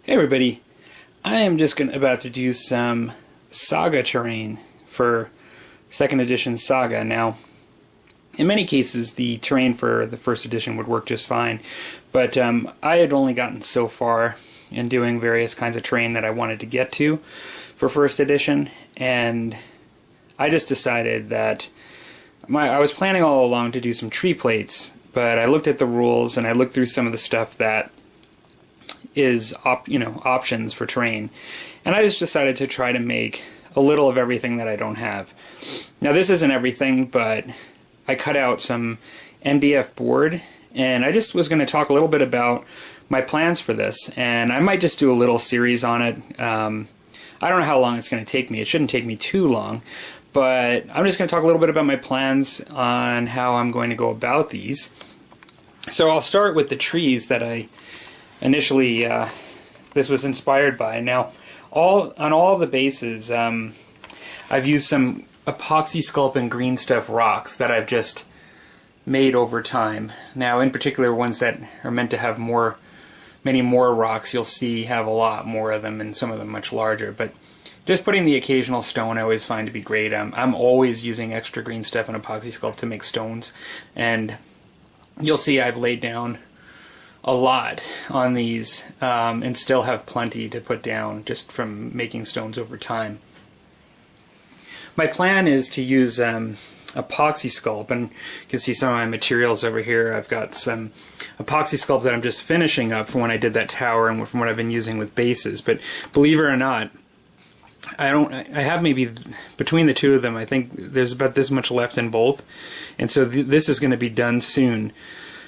Hey everybody, I am just about to do some SAGA terrain for 2nd edition SAGA. Now, in many cases the terrain for the 1st edition would work just fine, but I had only gotten so far in doing various kinds of terrain that I wanted to get to for 1st edition, and I just decided that I was planning all along to do some tree plates, but I looked at the rules and I looked through some of the stuff that is options for terrain, and I just decided to try to make a little of everything that I don't have. Now this isn't everything, but I cut out some MDF board, and I just was going to talk a little bit about my plans for this, and I might just do a little series on it. I don't know how long it's going to take me. It shouldn't take me too long, but I'm just going to talk a little bit about my plans on how I'm going to go about these. So I'll start with the trees that I initially this was inspired by. Now, on all the bases, I've used some Epoxy Sculpt and green stuff rocks that I've just made over time. Now, in particular, ones that are meant to have many more rocks, you'll see have a lot more of them, and some of them much larger. But just putting the occasional stone I always find to be great. I'm always using extra green stuff and Epoxy Sculpt to make stones, and you'll see I've laid down a lot on these and still have plenty to put down just from making stones over time. My plan is to use Epoxy Sculpt, and you can see some of my materials over here. I've got some Epoxy Sculpt that I'm just finishing up from when I did that tower and from what I've been using with bases. But believe it or not, I have maybe between the two of them, I think there's about this much left in both, and so this is going to be done soon,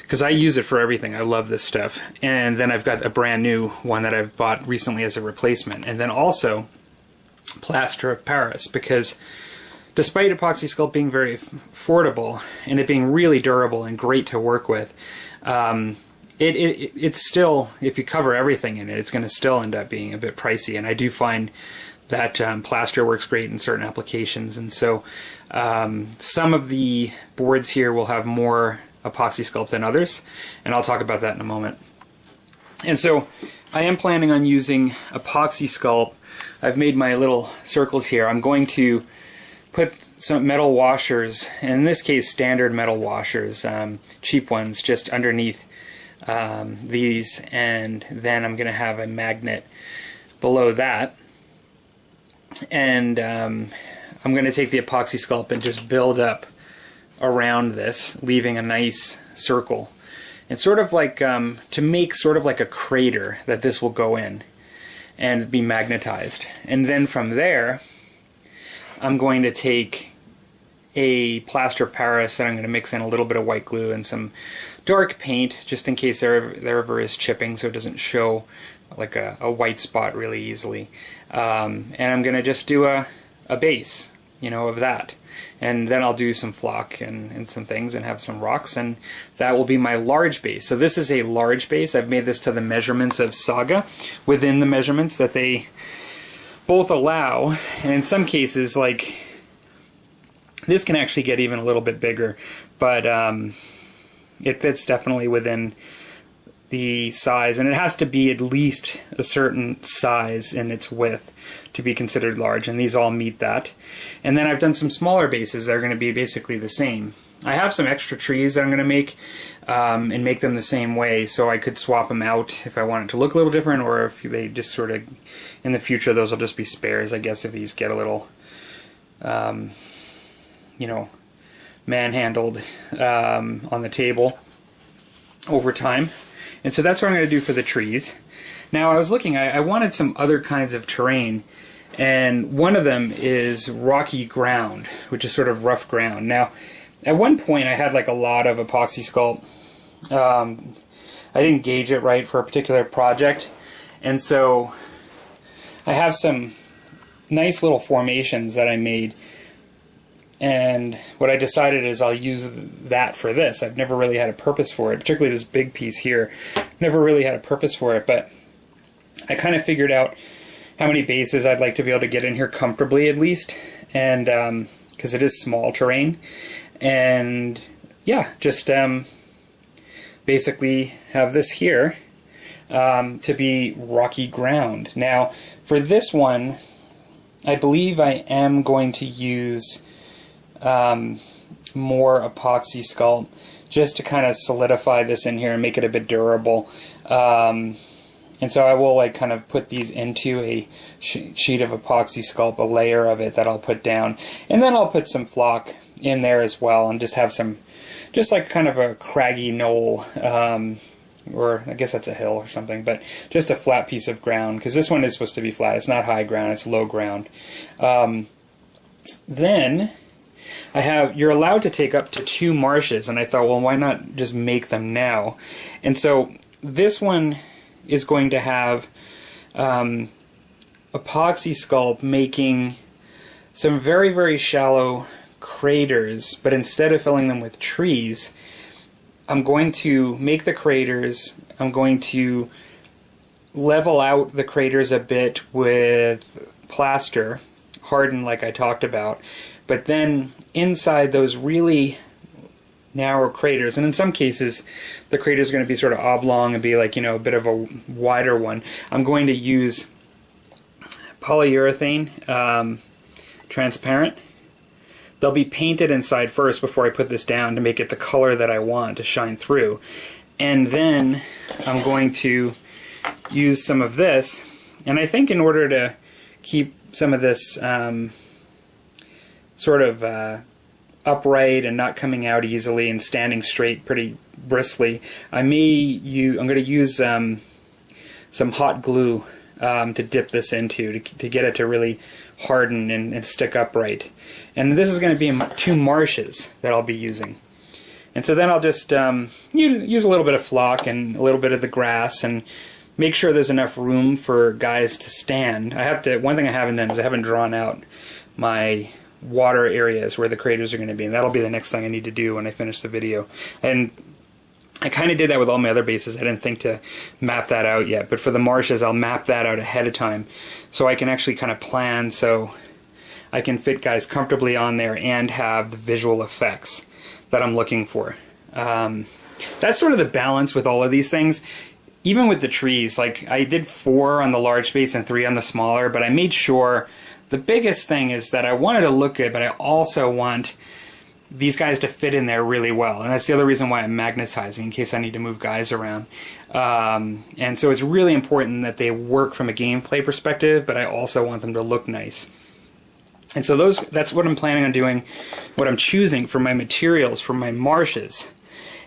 because I use it for everything. I love this stuff. And then I've got a brand new one that I've bought recently as a replacement. And then also plaster of Paris, because despite Epoxy Sculpt being very affordable and it being really durable and great to work with, it's still, if you cover everything in it, it's going to still end up being a bit pricey. And I do find that plaster works great in certain applications. And so some of the boards here will have more Epoxy Sculpt than others, and I'll talk about that in a moment. And so I am planning on using Epoxy Sculpt. I've made my little circles here. I'm going to put some metal washers, in this case standard metal washers, cheap ones, just underneath these, and then I'm going to have a magnet below that, and I'm going to take the Epoxy Sculpt and just build up around this, leaving a nice circle. It's sort of like to make sort of like a crater that this will go in and be magnetized. And then from there, I'm going to take a plaster of Paris that I'm going to mix in a little bit of white glue and some dark paint, just in case there ever is chipping, so it doesn't show like a white spot really easily. And I'm going to just do a base, of that. And then I'll do some flock and some things and have some rocks, and that will be my large base. So this is a large base. I've made this to the measurements of SAGA, within the measurements that they both allow. And in some cases, like this can actually get even a little bit bigger, but it fits definitely within the size, and it has to be at least a certain size in its width to be considered large, and these all meet that. And then I've done some smaller bases that are going to be basically the same. I have some extra trees that I'm going to make and make them the same way, so I could swap them out if I want it to look a little different, or if they just sort of, in the future, those will just be spares, I guess, if these get a little manhandled on the table over time. And so that's what I'm going to do for the trees. Now, I was looking, I wanted some other kinds of terrain, and one of them is rocky ground, which is sort of rough ground. Now, at one point I had like a lot of Epoxy Sculpt. I didn't gauge it right for a particular project, and so I have some nice little formations that I made, and what I decided is I'll use that for this. I've never really had a purpose for it, particularly this big piece here. Never really had a purpose for it, but I kind of figured out how many bases I'd like to be able to get in here comfortably, at least, and because it is small terrain. And yeah, just basically have this here. to be rocky ground. Now, for this one, I believe I am going to use more Epoxy Sculpt just to kind of solidify this in here and make it a bit durable. And so I will like kind of put these into a sheet of Epoxy Sculpt, a layer of it that I'll put down, and then I'll put some flock in there as well, and just have some, just like kind of a craggy knoll, or I guess that's a hill or something, but just a flat piece of ground, because this one is supposed to be flat. It's not high ground, it's low ground. Then I have, you're allowed to take up to 2 marshes, and I thought, well, why not just make them now? And so this one is going to have Epoxy Sculpt making some very, very shallow craters, but instead of filling them with trees, I'm going to make the craters, I'm going to level out the craters a bit with plaster, harden like I talked about, but then inside those really narrow craters, and in some cases the crater is going to be sort of oblong and be like, you know, a bit of a wider one, I'm going to use polyurethane, transparent. They'll be painted inside first before I put this down to make it the color that I want to shine through. And then I'm going to use some of this, and I think in order to keep some of this sort of upright and not coming out easily and standing straight pretty bristly, I'm going to use some hot glue to dip this into to get it to really harden and stick upright. And this is going to be 2 marshes that I'll be using. And so then I'll just use a little bit of flock and a little bit of the grass and make sure there's enough room for guys to stand. I have to, one thing I haven't done is I haven't drawn out my water areas where the craters are going to be, and that'll be the next thing I need to do when I finish the video. And I kind of did that with all my other bases. I didn't think to map that out yet, but for the marshes I'll map that out ahead of time so I can actually kind of plan so I can fit guys comfortably on there and have the visual effects that I'm looking for. That's sort of the balance with all of these things. Even with the trees, like I did 4 on the large space and 3 on the smaller, but I made sure the biggest thing is that I wanted to look good, but I also want these guys to fit in there really well. And that's the other reason why I'm magnetizing, in case I need to move guys around. And so it's really important that they work from a gameplay perspective, but I also want them to look nice. And so that's what I'm planning on doing, what I'm choosing for my materials, for my marshes.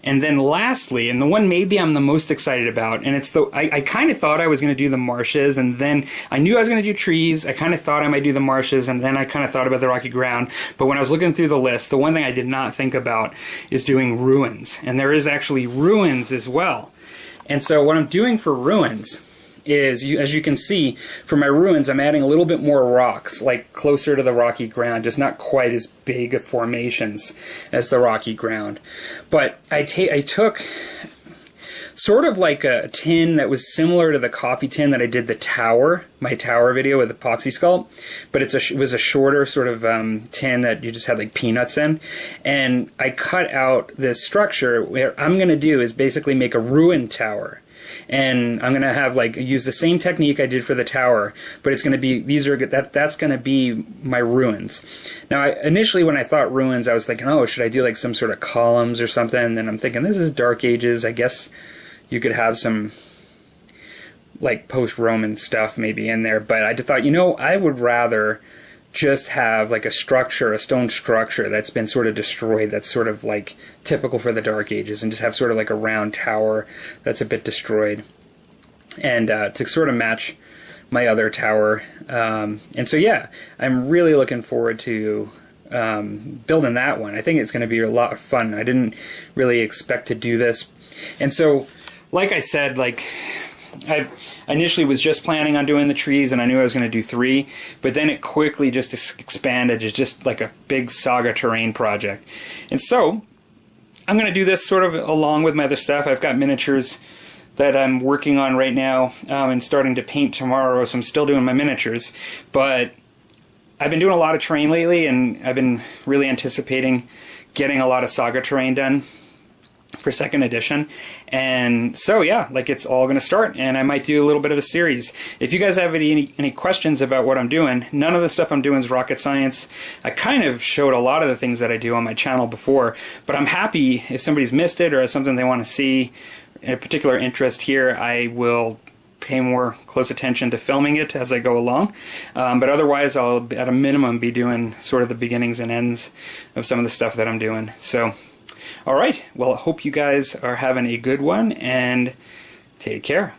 And then lastly, and the one maybe I'm the most excited about, and it's the, I kind of thought I was going to do the marshes, and then I knew I was going to do trees. I kind of thought I might do the marshes, and then I kind of thought about the rocky ground. But when I was looking through the list, the one thing I did not think about is doing ruins. And there is actually ruins as well. And so what I'm doing for ruins is, as you can see, for my ruins, I'm adding a little bit more rocks, like closer to the rocky ground, just not quite as big of formations as the rocky ground. But I took sort of like a tin that was similar to the coffee tin that I did my tower video with Epoxy Sculpt, but it was a shorter sort of tin that you just had like peanuts in, and I cut out this structure. What I'm going to do is basically make a ruined tower. And I'm going to have use the same technique I did for the tower, but it's going to be, that's going to be my ruins. Now, initially when I thought ruins, I was thinking, oh, should I do like some sort of columns or something? And then I'm thinking, this is Dark Ages. I guess you could have some like post-Roman stuff maybe in there. But I just thought, you know, I would rather just have like a structure, a stone structure that's been sort of destroyed, that's sort of like typical for the Dark Ages, and just have sort of like a round tower that's a bit destroyed, and to sort of match my other tower. And so yeah, I'm really looking forward to building that one. I think it's going to be a lot of fun. I didn't really expect to do this, and so like I said, like I initially was just planning on doing the trees, and I knew I was going to do 3, but then it quickly just expanded to just like a big SAGA terrain project. And so I'm going to do this sort of along with my other stuff. I've got miniatures that I'm working on right now and starting to paint tomorrow, so I'm still doing my miniatures. But I've been doing a lot of terrain lately, and I've been really anticipating getting a lot of SAGA terrain done. for second edition. And so yeah, like it's all going to start, and I might do a little bit of a series. If you guys have any questions about what I'm doing, none of the stuff I'm doing is rocket science. I kind of showed a lot of the things that I do on my channel before, but I'm happy if somebody's missed it or has something they want to see, a particular interest here, I will pay more close attention to filming it as I go along. But otherwise, I'll at a minimum be doing sort of the beginnings and ends of some of the stuff that I'm doing. So all right, well, I hope you guys are having a good one, and take care.